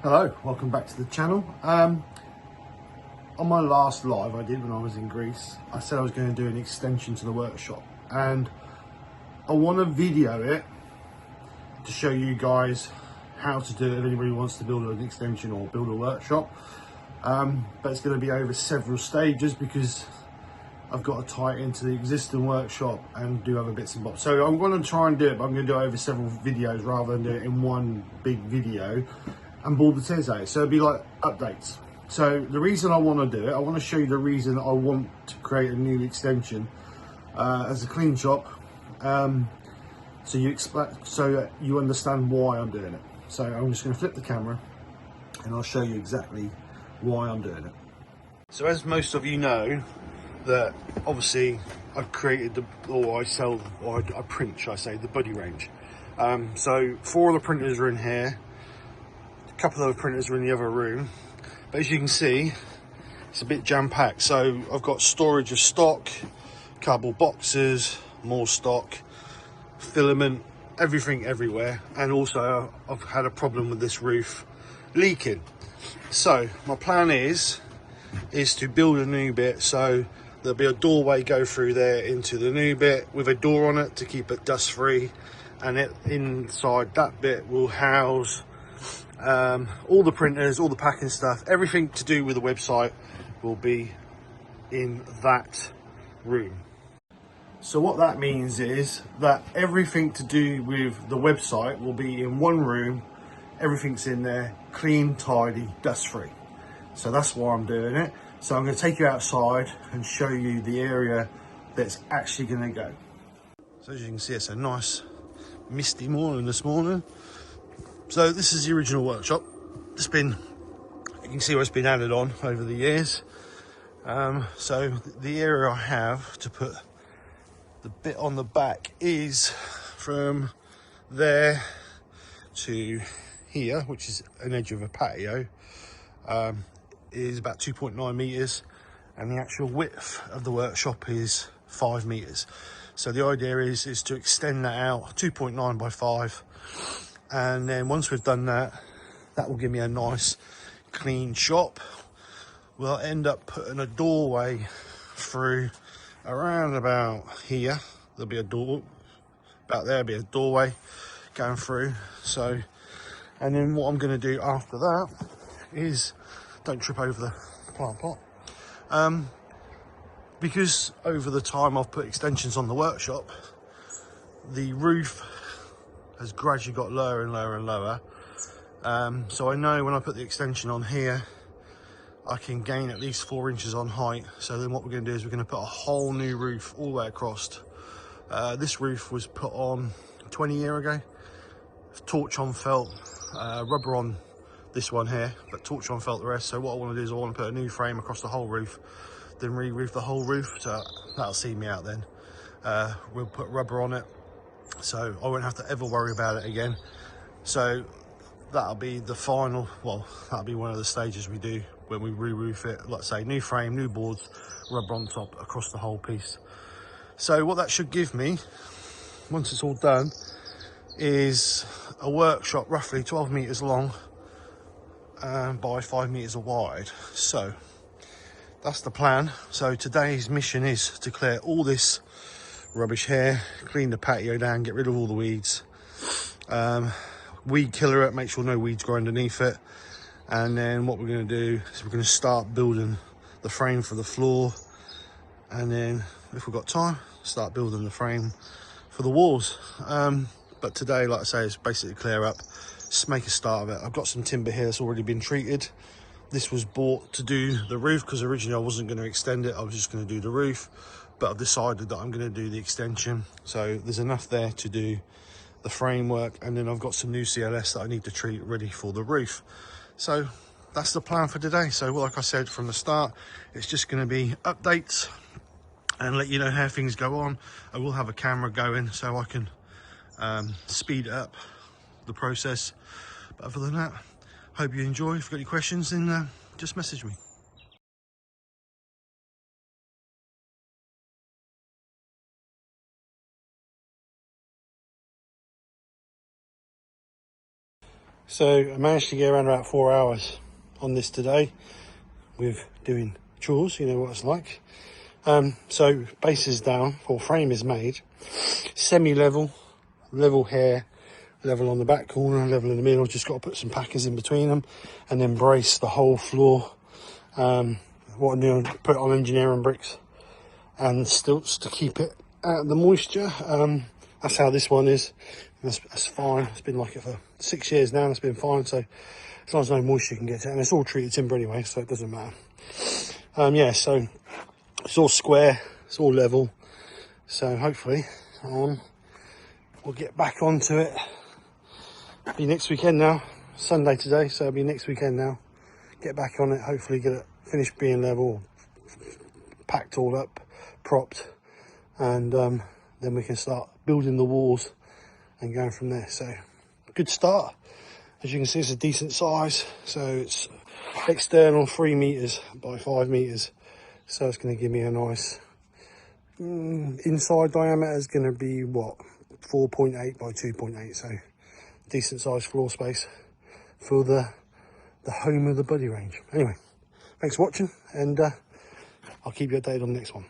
Hello, welcome back to the channel. On my last live I did when I was in Greece, I said I was going to do an extension to the workshop, and I want to video it to show you guys how to do it if anybody wants to build an extension or build a workshop. But it's going to be over several stages because I've got to tie it into the existing workshop and do other bits and bobs. So I'm going to try and do it, but I'm going to do it over several videos rather than do it in one big video and ball the tears out. So it'll be like updates. So the reason I want to do it, I want to show you the reason I want to create a new extension as a clean shop, so you understand why I'm doing it. So I'm just going to flip the camera and I'll show you exactly why I'm doing it. So as most of you know, that obviously I've created I print, should I say, the buddy range. So 4 of the printers are in here, a couple of the printers are in the other room, but as you can see, it's a bit jam-packed. So I've got storage of stock, cardboard boxes, more stock, filament, everything everywhere, and also I've had a problem with this roof leaking. So my plan is to build a new bit, so there'll be a doorway go through there into the new bit with a door on it to keep it dust free, and inside that bit will house all the printers, all the packing stuff, everything to do with the website will be in that room. So what that means is that everything to do with the website will be in one room, everything's in there, clean, tidy, dust free. So that's why I'm doing it. So I'm going to take you outside and show you the area that's actually going to go. So as you can see, it's a nice misty morning this morning. So this is the original workshop. You can see what's been added on over the years. So the area I have to put the bit on the back is from there to here, which is an edge of a patio. Is about 2.9 meters, and the actual width of the workshop is 5 meters. So the idea is to extend that out 2.9 by 5, and then once we've done that, that will give me a nice clean shop. We'll end up putting a doorway through around about here. There'll be a door about there, be a doorway going through. So, and then what I'm going to do after that is, don't trip over the plant pot, because over the time I've put extensions on the workshop, the roof has gradually got lower and lower and lower. So I know when I put the extension on here, I can gain at least 4 inches on height. So then what we're going to do is we're going to put a whole new roof all the way across. This roof was put on 20 years ago, torch on felt, rubber on this one here, but torch on felt the rest. So what I want to do is I want to put a new frame across the whole roof, then re-roof the whole roof, so that'll see me out then. We'll put rubber on it, so I won't have to ever worry about it again. So that'll be the final, well, that'll be one of the stages we do when we re-roof it. Like I say, new frame, new boards, rubber on top across the whole piece. So what that should give me, once it's all done, is a workshop roughly 12 meters long by 5 meters wide. So that's the plan. So today's mission is to clear all this rubbish here, clean the patio down, get rid of all the weeds, weed killer it, make sure no weeds grow underneath it, and then what we're going to do is we're going to start building the frame for the floor, and then if we've got time, start building the frame for the walls. But today, like I say, is basically clear up, just make a start of it. I've got some timber here that's already been treated. This was bought to do the roof because originally I wasn't going to extend it, I was just going to do the roof, but I've decided that I'm going to do the extension. So there's enough there to do the framework, and then I've got some new CLS that I need to treat ready for the roof. So that's the plan for today. So like I said from the start, it's just going to be updates and let you know how things go on. I will have a camera going so I can speed up the process, but other than that, hope you enjoy. If you've got any questions, then just message me. So I managed to get around about 4 hours on this today with doing chores, you know what it's like. So base is down, or frame is made, semi-level, level here, level on the back corner, level in the middle. Just got to put some packers in between them and then brace the whole floor. What I'm doing, put it on engineering bricks and stilts to keep it out of the moisture. That's how this one is. That's fine. It's been like it for 6 years now, and it's been fine. So as long as no moisture can get to it, and it's all treated timber anyway, so it doesn't matter. Yeah, so it's all square, it's all level. So hopefully we'll get back onto it. It'll be next weekend now. Sunday today, so it'll be next weekend now. Get back on it. Hopefully get it finished being level, packed all up, propped, and then we can start building the walls and going from there. So good start. As you can see, it's a decent size. So it's external 3 meters by 5 meters. So it's going to give me a nice inside diameter is going to be what, 4.8 by 2.8. So decent size floor space for the home of the buddy range. Anyway, thanks for watching, and I'll keep you updated on the next one.